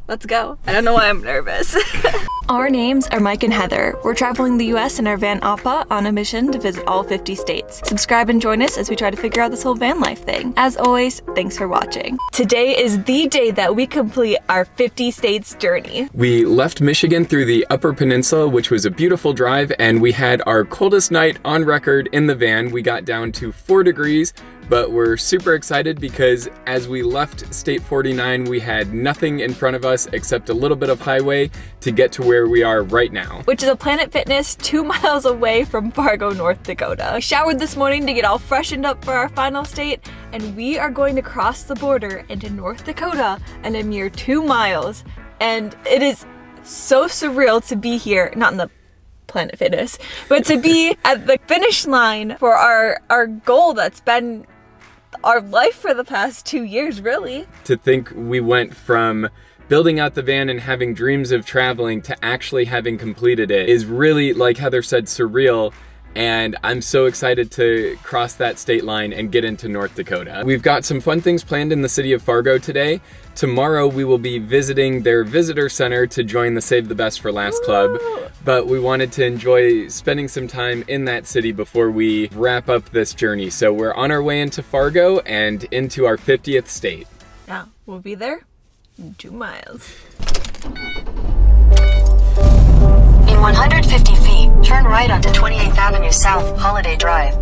let's go. I don't know why I'm nervous. Our names are Mike and Heather. We're traveling the US in our van Appa on a mission to visit all 50 states. Subscribe and join us as we try to figure out this whole van life thing. As always, thanks for watching. Today is the day that we complete our 50 states journey. We left Michigan through the Upper Peninsula, which was a beautiful drive, and we had our coldest night on record in the van. We got down to 4 degrees, but we're super excited because as we left State 49, we had nothing in front of us except a little bit of highway to get to where we are right now. Which is a Planet Fitness 2 miles away from Fargo, North Dakota. We showered this morning to get all freshened up for our final state, and we are going to cross the border into North Dakota in a mere 2 miles. And it is so surreal to be here, not in the Planet Fitness, but to be at the finish line for our goal that's been our life for the past 2 years, really. To think we went from building out the van and having dreams of traveling to actually having completed it is really, like Heather said, surreal. And I'm so excited to cross that state line and get into North Dakota. We've got some fun things planned in the city of Fargo today. Tomorrow we will be visiting their visitor center to join the Save the Best for Last Club. But we wanted to enjoy spending some time in that city before we wrap up this journey. So we're on our way into Fargo and into our 50th state. Yeah, we'll be there in 2 miles. In 150 feet, turn right onto 28th Avenue South, Holiday Drive.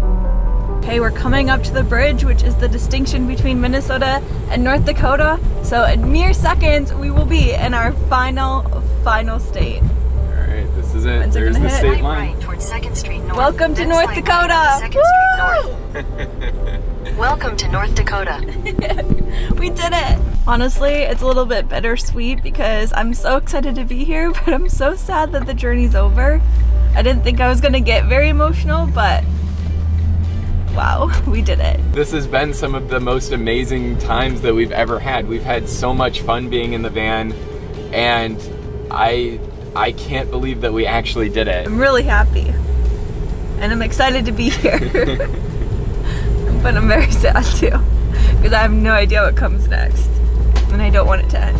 Okay, we're coming up to the bridge, which is the distinction between Minnesota and North Dakota. So in mere seconds, we will be in our final state. All right, this is it. There's the state line. Right towards 2nd Street North. Welcome to North Dakota. Right 2nd Street North. Welcome to North Dakota. We did it. Honestly, it's a little bit bittersweet because I'm so excited to be here, but I'm so sad that the journey's over. I didn't think I was gonna get very emotional, but wow, we did it. This has been some of the most amazing times that we've ever had. We've had so much fun being in the van, and I can't believe that we actually did it. I'm really happy, and I'm excited to be here. But I'm very sad too, because I have no idea what comes next, and I don't want it to end.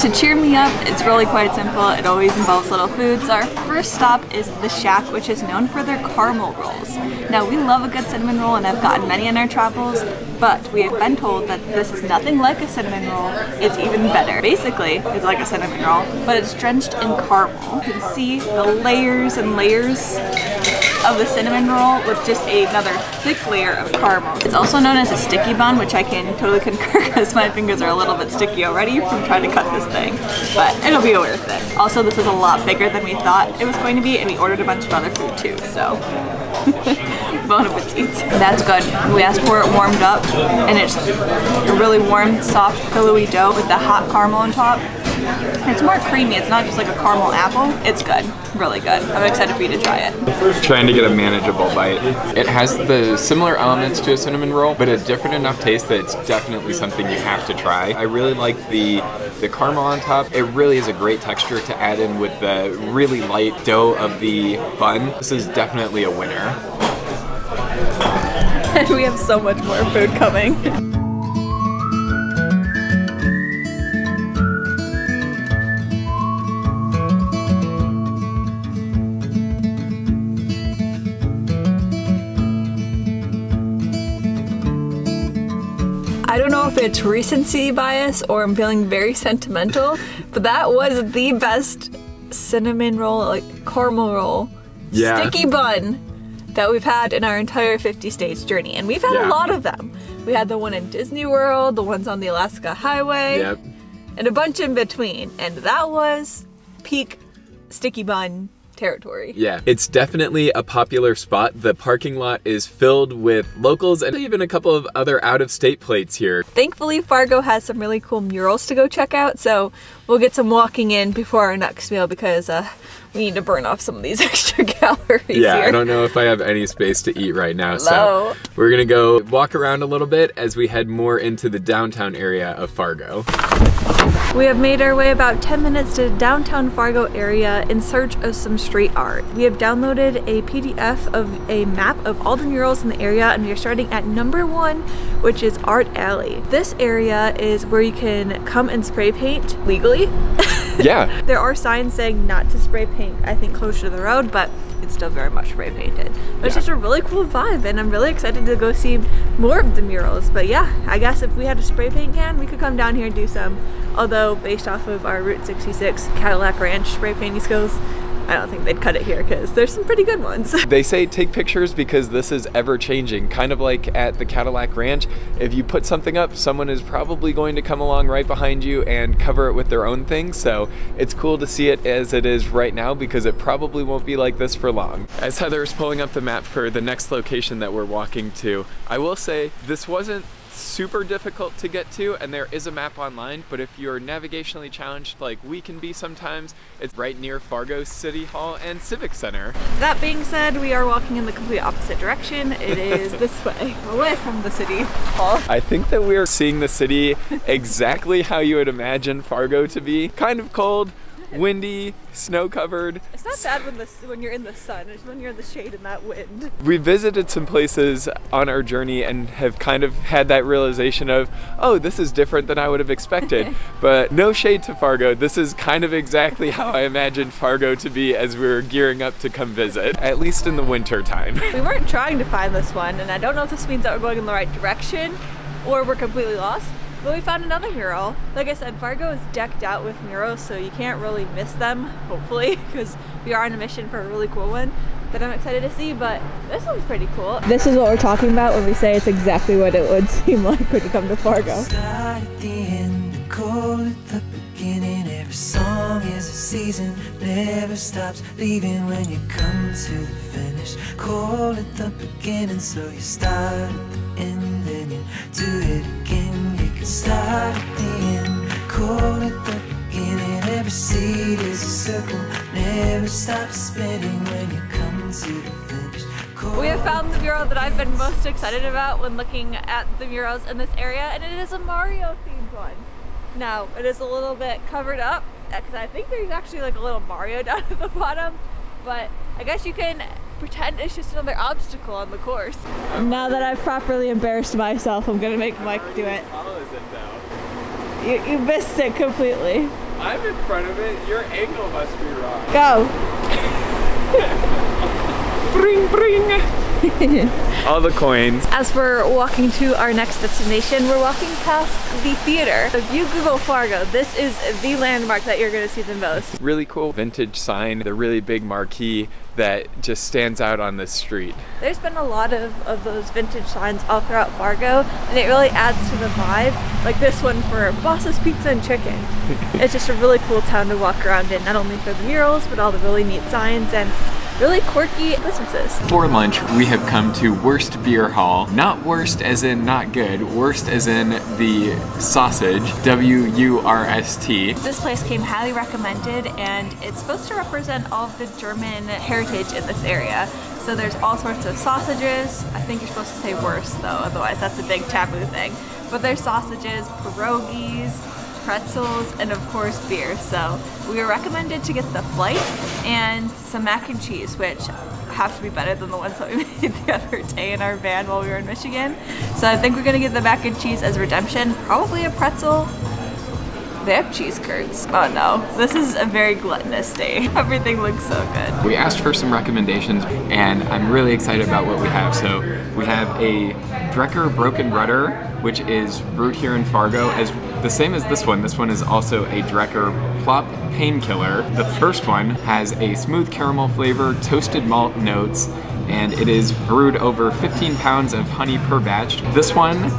To cheer me up, it's really quite simple. It always involves little foods. Our first stop is The Shack, which is known for their caramel rolls. Now, we love a good cinnamon roll, and I've gotten many in our travels, but we have been told that this is nothing like a cinnamon roll. It's even better. Basically, it's like a cinnamon roll, but it's drenched in caramel. You can see the layers and layers of the cinnamon roll with just another thick layer of caramel. It's also known as a sticky bun, which I can totally concur because my fingers are a little bit sticky already from trying to cut this thing, but it'll be worth it. Also, this is a lot bigger than we thought it was going to be, and we ordered a bunch of other food too, so bon appetit. That's good. We asked for it warmed up, and it's a really warm, soft, pillowy dough with the hot caramel on top. It's more creamy. It's not just like a caramel apple. It's good. Really good. I'm excited for you to try it. Trying to get a manageable bite. It has the similar elements to a cinnamon roll, but a different enough taste that it's definitely something you have to try. I really like the caramel on top. It really is a great texture to add in with the really light dough of the bun. This is definitely a winner. And we have so much more food coming. I don't know if it's recency bias or I'm feeling very sentimental, but that was the best cinnamon roll, like caramel roll, sticky bun that we've had in our entire 50 states journey. And we've had a lot of them. We had the one in Disney World, the ones on the Alaska Highway, and a bunch in between. And that was peak sticky bun territory. Yeah, it's definitely a popular spot. The parking lot is filled with locals and even a couple of other out-of-state plates here. Thankfully, Fargo has some really cool murals to go check out, so we'll get some walking in before our next meal because we need to burn off some of these extra calories here. I don't know if I have any space to eat right now, so we're gonna go walk around a little bit as we head more into the downtown area of Fargo. We have made our way about 10 minutes to downtown Fargo area in search of some street art. We have downloaded a PDF of a map of all the murals in the area, and we are starting at number 1, which is Art Alley. This area is where you can come and spray paint legally. Yeah. There are signs saying not to spray paint, I think, closer to the road, but it's still very much spray painted. But it's just a really cool vibe, and I'm really excited to go see more of the murals. But yeah, I guess if we had a spray paint can, we could come down here and do some. Although, based off of our Route 66 Cadillac Ranch spray painting skills, I don't think they'd cut it here because there's some pretty good ones. They say take pictures because this is ever changing. Kind of like at the Cadillac Ranch, if you put something up, someone is probably going to come along right behind you and cover it with their own thing. So it's cool to see it as it is right now because it probably won't be like this for long. As Heather is pulling up the map for the next location that we're walking to, I will say this wasn't super difficult to get to, and there is a map online, but if you're navigationally challenged like we can be sometimes, it's right near Fargo City Hall and Civic Center. That being said, we are walking in the complete opposite direction. It is this way, away from the city hall. I think that we're seeing the city exactly how you would imagine Fargo to be. Kind of cold, windy, snow-covered. It's not bad when you're in the sun, it's when you're in the shade and that wind. We visited some places on our journey and have kind of had that realization of, oh, this is different than I would have expected. But no shade to Fargo, this is kind of exactly how I imagined Fargo to be as we were gearing up to come visit, at least in the winter time. We weren't trying to find this one, and I don't know if this means that we're going in the right direction or we're completely lost. But we found another mural. Like I said, Fargo is decked out with murals, so you can't really miss them, hopefully, because we are on a mission for a really cool one that I'm excited to see, but this one's pretty cool. This is what we're talking about when we say it's exactly what it would seem like when you come to Fargo. Start at the end and call it the beginning. Every song is a season, never stops leaving when you come to the finish. Call it the beginning, so you start at the end, then you do it again. Start at the end, call it the beginning. Every seed is a circle, never stop spinning when you come to the finish. We have found the mural that I've been most excited about when looking at the murals in this area, and it is a Mario themed one. Now, it is a little bit covered up because I think there's actually like a little Mario down at the bottom, but I guess you can pretend it's just another obstacle on the course. Now that I've properly embarrassed myself, I'm gonna make Mike do it. How is it now? You missed it completely. I'm in front of it, your angle must be wrong. Go! Bring, bring! All the coins. As we're walking to our next destination, we're walking past the theater. If you Google Fargo, this is the landmark that you're gonna see the most. Really cool vintage sign, the really big marquee that just stands out on this street. There's been a lot of those vintage signs all throughout Fargo, and it really adds to the vibe. Like this one for Boss's Pizza and Chicken. It's just a really cool town to walk around in, not only for the murals, but all the really neat signs and really quirky businesses. For lunch, we have come to Würst Bier Hall. Not worst as in not good, worst as in the sausage, W-U-R-S-T. This place came highly recommended, and it's supposed to represent all of the German heritage in this area. So there's all sorts of sausages. I think you're supposed to say Wurst though, otherwise that's a big taboo thing. But there's sausages, pierogies, pretzels, and of course beer. So we were recommended to get the flight and some mac and cheese, which have to be better than the ones that we made the other day in our van while we were in Michigan. So I think we're gonna get the mac and cheese as redemption, probably a pretzel. They have cheese curds. Oh no, this is a very gluttonous day. Everything looks so good. We asked for some recommendations, and I'm really excited about what we have. So we have a Drecker Broken Rudder, which is brewed here in Fargo, as the same as this one. This one is also a Drecker Plop Painkiller. The first one has a smooth caramel flavor, toasted malt notes, and it is brewed over 15 pounds of honey per batch. This one,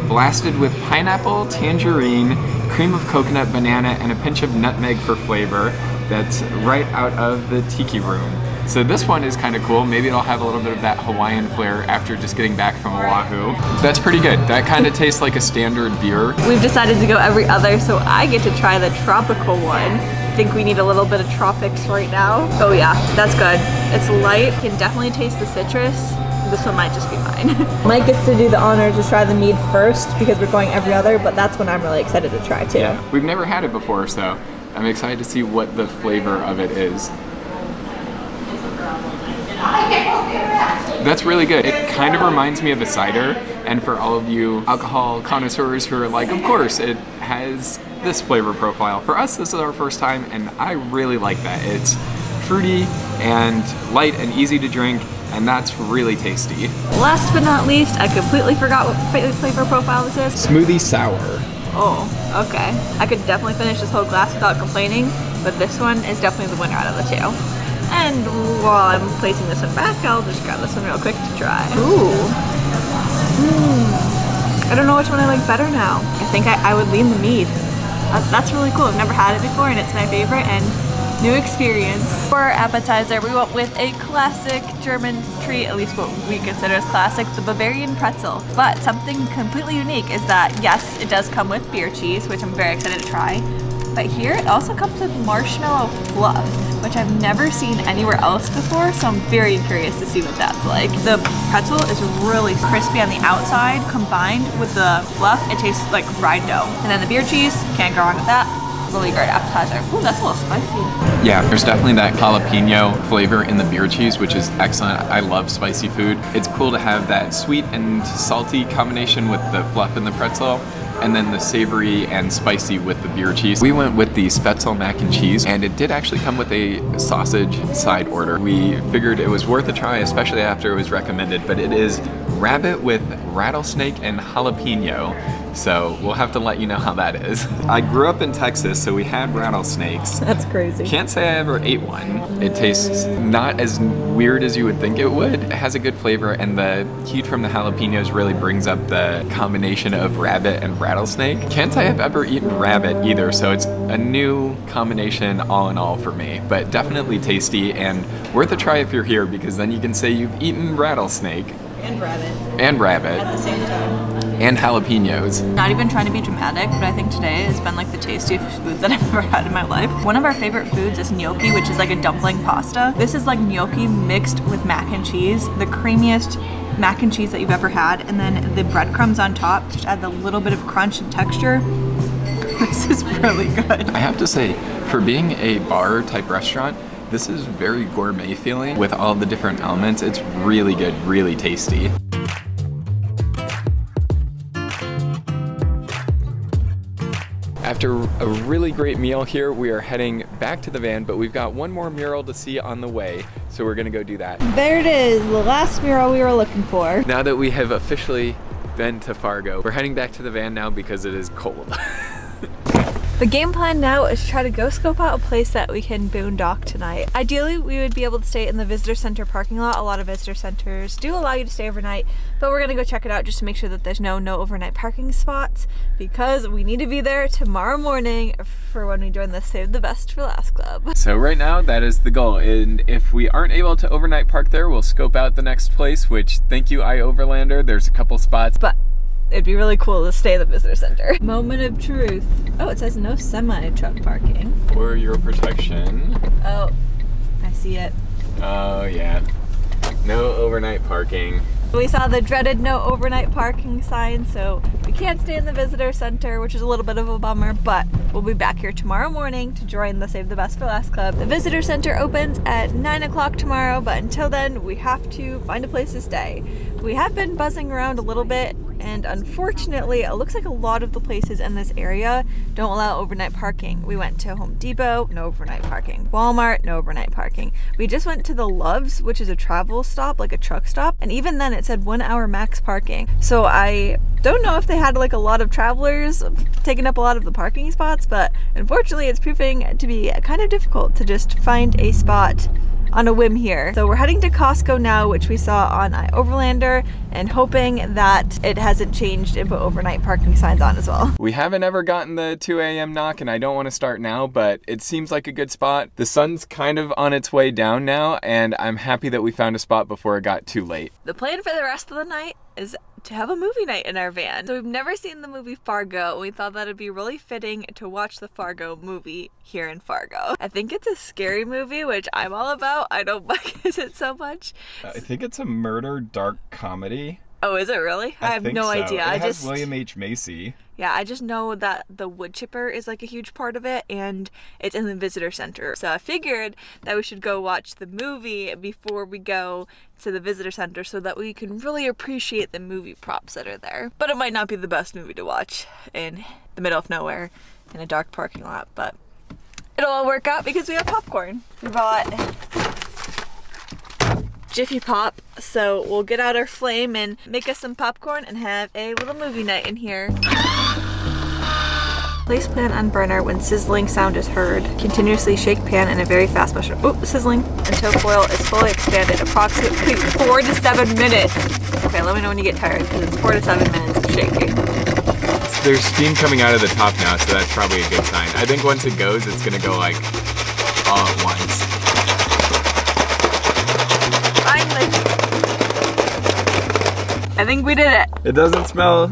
blasted with pineapple, tangerine, cream of coconut, banana, and a pinch of nutmeg for flavor. That's right out of the tiki room. So this one is kind of cool. Maybe it'll have a little bit of that Hawaiian flair after just getting back from Oahu. That's pretty good. That kind of tastes like a standard beer. We've decided to go every other, so I get to try the tropical one. I think we need a little bit of tropics right now. Oh yeah, that's good. It's light, can definitely taste the citrus. this one might just be mine. Mike gets to do the honor to try the mead first because we're going every other, but that's when I'm really excited to try too. Yeah, we've never had it before, so I'm excited to see what the flavor of it is. That's really good. It kind of reminds me of a cider, and for all of you alcohol connoisseurs who are like, of course, it has this flavor profile. For us, this is our first time, and I really like that. It's fruity and light and easy to drink, and that's really tasty. Last but not least, I completely forgot what flavor profile this is. Smoothie sour. Oh, okay. I could definitely finish this whole glass without complaining, but this one is definitely the winner out of the two. And while I'm placing this one back, I'll just grab this one real quick to try. Ooh. I don't know which one I like better now. I think I would lean the mead. That's really cool. I've never had it before, and it's my favorite, and new experience. For our appetizer, we went with a classic German treat, at least what we consider as classic, the Bavarian pretzel. But something completely unique is that, yes, it does come with beer cheese, which I'm very excited to try. But here it also comes with marshmallow fluff, which I've never seen anywhere else before, so I'm very curious to see what that's like. The pretzel is really crispy on the outside, combined with the fluff, it tastes like fried dough. And then the beer cheese, can't go wrong with that. Really great appetizer. Ooh, that's a little spicy. Yeah, there's definitely that jalapeno flavor in the beer cheese, which is excellent. I love spicy food. It's cool to have that sweet and salty combination with the fluff in the pretzel, and then the savory and spicy with the beer cheese. We went with the Spätzle mac and cheese, and it did actually come with a sausage side order. We figured it was worth a try, especially after it was recommended, but it is rabbit with rattlesnake and jalapeno. So we'll have to let you know how that is. I grew up in Texas, so we had rattlesnakes. That's crazy. Can't say I ever ate one. It tastes not as weird as you would think it would. It has a good flavor, and the heat from the jalapenos really brings up the combination of rabbit and rattlesnake. Can't say I've ever eaten rabbit either, so it's a new combination all in all for me. But definitely tasty and worth a try if you're here, because then you can say you've eaten rattlesnake. And rabbit. And rabbit. At the same time. And jalapenos. Not even trying to be dramatic, but I think today has been like the tastiest food that I've ever had in my life. One of our favorite foods is gnocchi, which is like a dumpling pasta. This is like gnocchi mixed with mac and cheese, the creamiest mac and cheese that you've ever had, and then the breadcrumbs on top just add a little bit of crunch and texture. This is really good. I have to say, for being a bar type restaurant, this is very gourmet feeling with all the different elements. It's really good, really tasty. After a really great meal here, we are heading back to the van, but we've got one more mural to see on the way, so we're gonna go do that. There it is, the last mural we were looking for. Now that we have officially been to Fargo, we're heading back to the van now because it is cold. The game plan now is to try to go scope out a place that we can boondock tonight. Ideally, we would be able to stay in the visitor center parking lot. A lot of visitor centers do allow you to stay overnight, but we're gonna go check it out just to make sure that there's no overnight parking spots, because we need to be there tomorrow morning for when we join the Save the Best for Last Club. So right now, that is the goal, and if we aren't able to overnight park there, we'll scope out the next place, which, thank you, iOverlander, there's a couple spots. But it'd be really cool to stay at the visitor center. Moment of truth. Oh, it says no semi-truck parking. For your protection. Oh, I see it. Oh yeah, no overnight parking. We saw the dreaded no overnight parking sign, so we can't stay in the visitor center, which is a little bit of a bummer, but we'll be back here tomorrow morning to join the Save the Best for Last Club. The visitor center opens at 9 o'clock tomorrow, but until then, we have to find a place to stay. We have been buzzing around a little bit, and unfortunately, it looks like a lot of the places in this area don't allow overnight parking. We went to Home Depot, no overnight parking. Walmart, no overnight parking. We just went to the Loves, which is a travel stop, like a truck stop, and even then it said 1 hour max parking. So I don't know if they had like a lot of travelers taking up a lot of the parking spots, but unfortunately it's proving to be kind of difficult to just find a spot on a whim here. So we're heading to Costco now, which we saw on iOverlander, and hoping that it hasn't changed and put overnight parking signs on as well. We haven't ever gotten the 2 a.m. knock, and I don't want to start now, but it seems like a good spot. The sun's kind of on its way down now, and I'm happy that we found a spot before it got too late. The plan for the rest of the night is to have a movie night in our van. So we've never seen the movie Fargo, and we thought that it'd be really fitting to watch the Fargo movie here in Fargo. I think it's a scary movie, which I'm all about. I don't like it so much. I think it's a murder dark comedy. Oh, is it really? I have no idea. It has William H. Macy. Yeah, I just know that the wood chipper is like a huge part of it, and it's in the visitor center. So I figured that we should go watch the movie before we go to the visitor center so that we can really appreciate the movie props that are there. But it might not be the best movie to watch in the middle of nowhere in a dark parking lot, but it'll all work out because we have popcorn. We bought Jiffy Pop, so we'll get out our flame and make us some popcorn and have a little movie night in here. Place pan on burner when sizzling sound is heard. Continuously shake pan in a very fast motion. Oh, sizzling until foil is fully expanded, approximately 4 to 7 minutes. Okay, let me know when you get tired because it's 4 to 7 minutes of shaking. There's steam coming out of the top now, so that's probably a good sign. I think once it goes, it's gonna go like all at once. I think we did it. It doesn't smell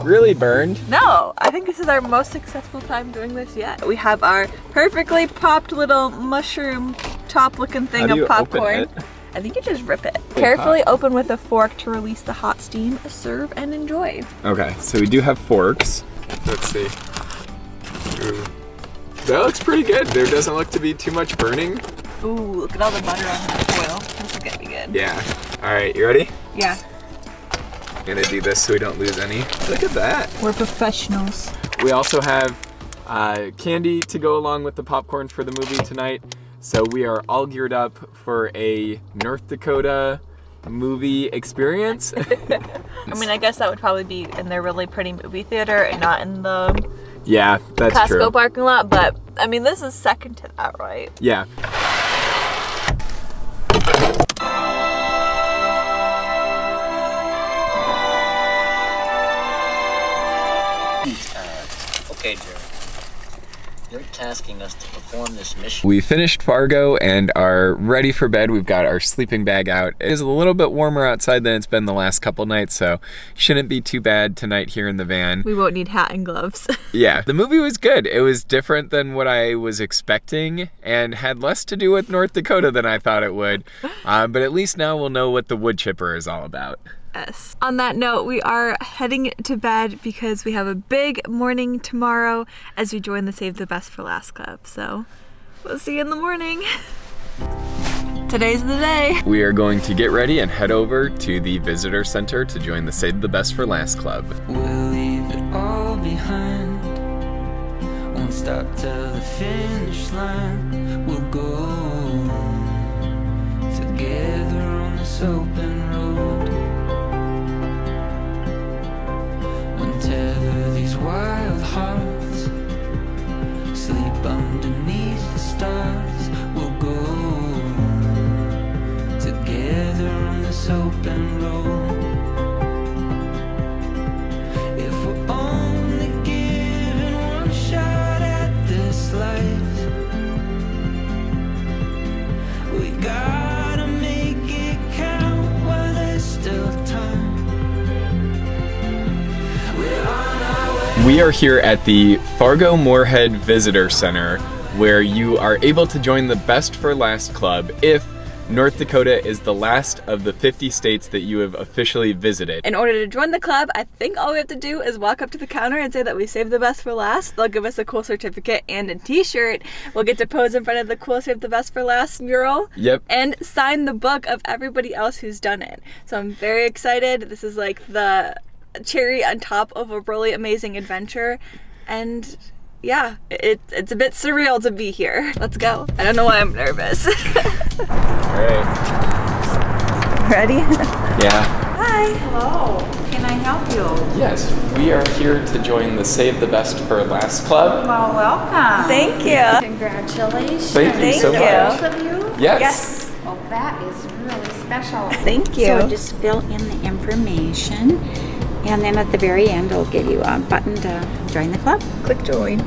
really burned. No, I think this is our most successful time doing this yet. We have our perfectly popped little mushroom top looking thing of popcorn. I think you just rip it. Carefully open with a fork to release the hot steam. Serve and enjoy. Okay, so we do have forks. Let's see. Ooh. That looks pretty good. There doesn't look to be too much burning. Ooh, look at all the butter on the foil. This is gonna be good. Yeah. All right, you ready? Yeah. I'm gonna do this so we don't lose any. Look at that. We're professionals. We also have candy to go along with the popcorn for the movie tonight. So we are all geared up for a North Dakota movie experience. I mean, I guess that would probably be in their really pretty movie theater and not in the that's Costco true. parking lot, but I mean, this is second to that, right? Yeah. Okay, Jerry. You're tasking us to perform this mission. We finished Fargo and are ready for bed. We've got our sleeping bag out. It is a little bit warmer outside than it's been the last couple nights, so shouldn't be too bad tonight here in the van. We won't need hat and gloves. Yeah, the movie was good. It was different than what I was expecting and had less to do with North Dakota than I thought it would. But at least now we'll know what the wood chipper is all about. Yes. On that note, we are heading to bed because we have a big morning tomorrow as we join the Save the Best for Last Club. So we'll see you in the morning. Today's the day. We are going to get ready and head over to the visitor center to join the Save the Best for Last Club. We'll leave it all behind. Won't stop till the finish line. We'll go together on this open road. Untether these wild hearts, sleep underneath the stars. We'll go together on this open road. If we're only given one shot at this life, we gotta make it count while there's still time. We are here at the Fargo-Moorhead Visitor Center, where you are able to join the Best for Last Club if North Dakota is the last of the 50 states that you have officially visited. In order to join the club, I think all we have to do is walk up to the counter and say that we saved the best for last. They'll give us a cool certificate and a t-shirt. We'll get to pose in front of the cool Save the Best for Last mural. Yep. And sign the book of everybody else who's done it. So I'm very excited. This is like the cherry on top of a really amazing adventure, and yeah, it's a bit surreal to be here. Let's go. I don't know why I'm nervous. Alright. Ready? Yeah. Hi. Hello. Can I help you? Yes, we are here to join the Save the Best for Last Club. Well, welcome. Thank you. Congratulations. Thank you so much. Both of you? Yes. Well, that is really special. Thank you. So just fill in the information, and then at the very end, it'll give you a button to join the club. Click join.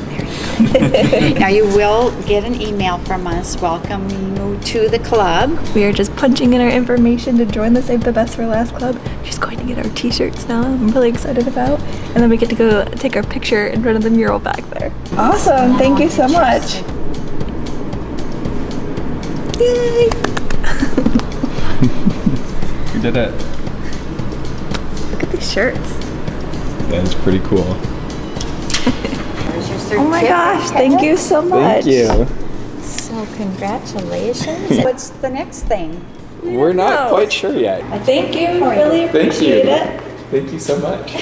There you Now you will get an email from us welcoming you to the club. We are just punching in our information to join the Save the Best for Last club. She's going to get our t-shirts now. I'm really excited about. And then we get to go take our picture in front of the mural back there. Awesome, thank you so much. Yay! We did it. Look at these shirts. That is pretty cool. Oh my gosh, thank you so much. Thank you. So congratulations. What's the next thing? We're not quite sure yet. Thank you, really appreciate it. Thank you so much.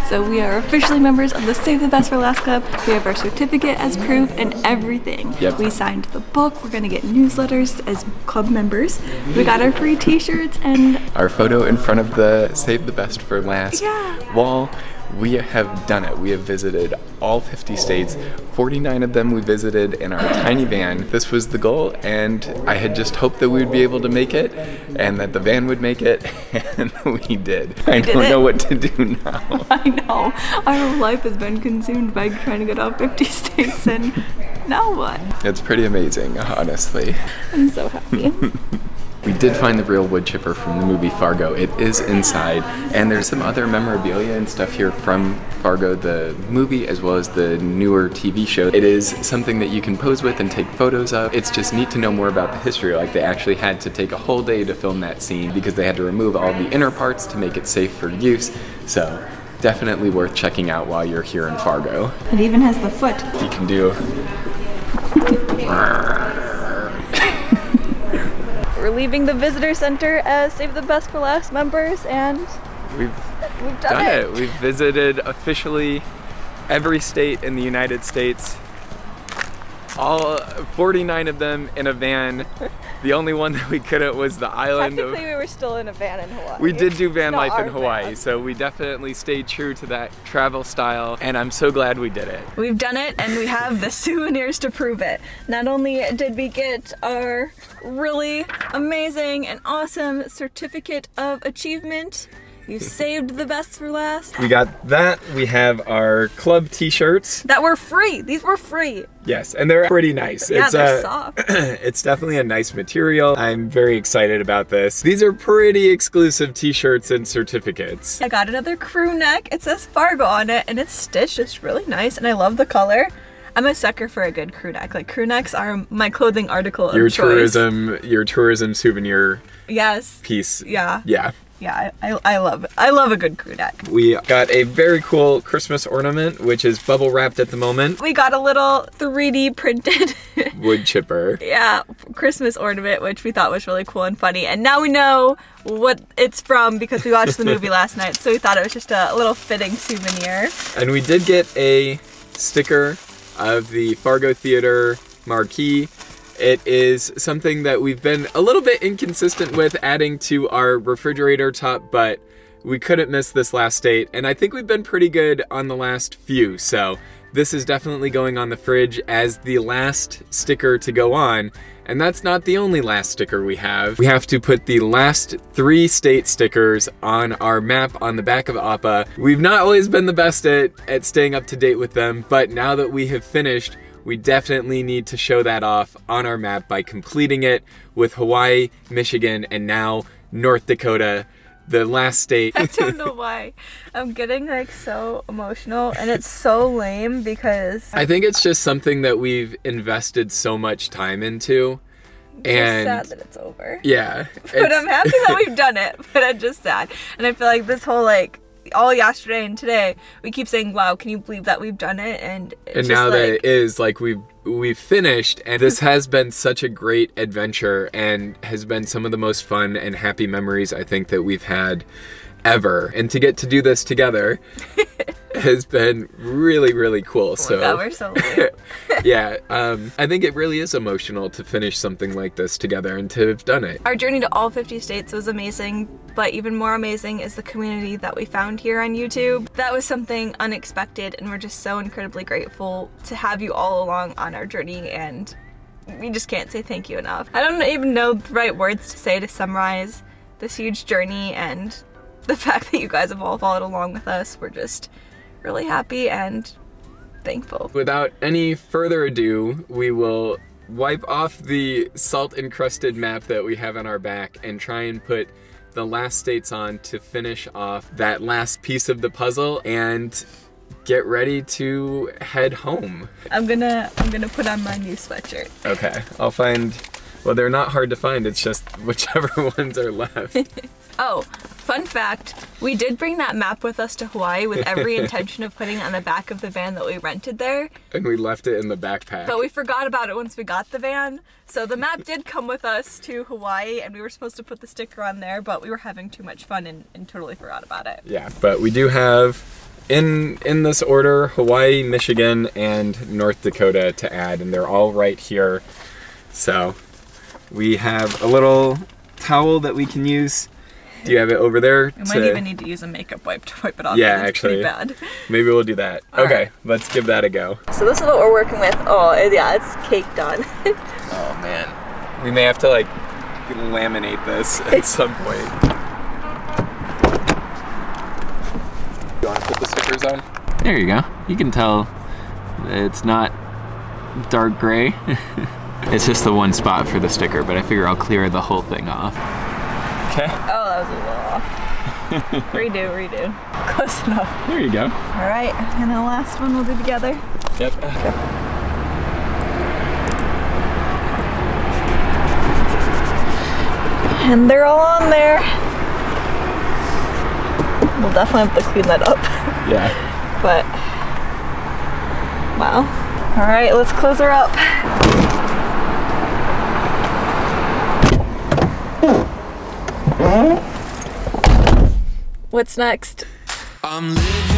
So we are officially members of the Save the Best for Last club. We have our certificate as proof and everything. Yep. We signed the book. We're gonna get newsletters as club members. We got our free t-shirts and Our photo in front of the Save the Best for Last wall. We have done it. We have visited all 50 states. 49 of them we visited in our tiny van. This was the goal, and I had just hoped that we would be able to make it and that the van would make it, and we did. I don't know what to do now. I know. Our whole life has been consumed by trying to get all 50 states, and now what? It's pretty amazing, honestly. I'm so happy. We did find the real wood chipper from the movie Fargo. It is inside, and there's some other memorabilia and stuff here from Fargo, the movie, as well as the newer TV show. It is something that you can pose with and take photos of. It's just neat to know more about the history. Like, they actually had to take a whole day to film that scene because they had to remove all the inner parts to make it safe for use. So definitely worth checking out while you're here in Fargo. It even has the foot. You can do We're leaving the visitor center as Save the Best for Last members, and We've done it. We've visited officially every state in the United States. All 49 of them in a van. The only one that we couldn't was the island of... Technically, we were still in a van in Hawaii. We did do van life Not in our Hawaii, van. so we definitely stayed true to that travel style, and I'm so glad we did it. We've done it, and we have the souvenirs to prove it. Not only did we get our really amazing and awesome certificate of achievement, you saved the best for last. We got that. We have our club t-shirts. That were free. These were free. Yes, and they're pretty nice. Yeah, they're soft. It's definitely a nice material. I'm very excited about this. These are pretty exclusive t-shirts and certificates. I got another crew neck. It says Fargo on it, and it's stitched. It's really nice, and I love the color. I'm a sucker for a good crew neck. Like, crew necks are my clothing article of choice. Your tourism souvenir Yes. piece. Yeah. Yeah. Yeah, I love it. I love a good crew neck. We got a very cool Christmas ornament, which is bubble wrapped at the moment. We got a little 3D printed Wood chipper. yeah, Christmas ornament, which we thought was really cool and funny. And now we know what it's from because we watched the movie last night, so we thought it was just a little fitting souvenir. And we did get a sticker of the Fargo Theater marquee. It is something that we've been a little bit inconsistent with adding to our refrigerator top, but we couldn't miss this last date, and I think we've been pretty good on the last few, so this is definitely going on the fridge as the last sticker to go on. And that's not the only last sticker we have. We have to put the last 3 state stickers on our map on the back of Appa. We've not always been the best at staying up to date with them, but now that we have finished, we definitely need to show that off on our map by completing it with Hawaii, Michigan, and now North Dakota, the last state. I don't know why. I'm getting like so emotional, and it's so lame because I think it's just something that we've invested so much time into. And sad that it's over. Yeah. But I'm happy that we've done it, but I'm just sad. And I feel like this whole like all yesterday and today we keep saying, wow, can you believe that we've done it? And now that it is like we've finished, and this has been such a great adventure and has been some of the most fun and happy memories I think that we've had ever, and to get to do this together has been really, really cool. So oh my God, we're so late. yeah, I think it really is emotional to finish something like this together and to have done it. Our journey to all 50 states was amazing, but even more amazing is the community that we found here on YouTube. That was something unexpected, and we're just so incredibly grateful to have you all along on our journey, and we just can't say thank you enough. I don't even know the right words to say to summarize this huge journey and the fact that you guys have all followed along with us. We're just really happy, and thankful. Without any further ado, we will wipe off the salt-encrusted map that we have on our back and try and put the last states on to finish off that last piece of the puzzle and get ready to head home. I'm gonna put on my new sweatshirt. Okay, I'll find, well, they're not hard to find, it's just whichever ones are left. Oh, fun fact, we did bring that map with us to Hawaii with every intention of putting it on the back of the van that we rented there. And we left it in the backpack. But we forgot about it once we got the van. So the map did come with us to Hawaii and we were supposed to put the sticker on there, but we were having too much fun and totally forgot about it. Yeah, but we do have, in this order, Hawaii, Michigan, and North Dakota to add, and they're all right here. So we have a little towel that we can use. Do you have it over there? We might even need to use a makeup wipe to wipe it off. Yeah, it's actually. pretty bad. Maybe we'll do that. All okay, right. Let's give that a go. So this is what we're working with. Oh, yeah, it's caked on. Oh man. We may have to like laminate this at some point. You want to put the stickers on? There you go. You can tell it's not dark gray. It's just the one spot for the sticker, but I figure I'll clear the whole thing off. Okay. Oh, that was a little off. Redo. Close enough. There you go. All right, and the last one we'll do together. Yep. Okay. And they're all on there. We'll definitely have to clean that up. Yeah. But, wow. All right, let's close her up. What's next? I'm living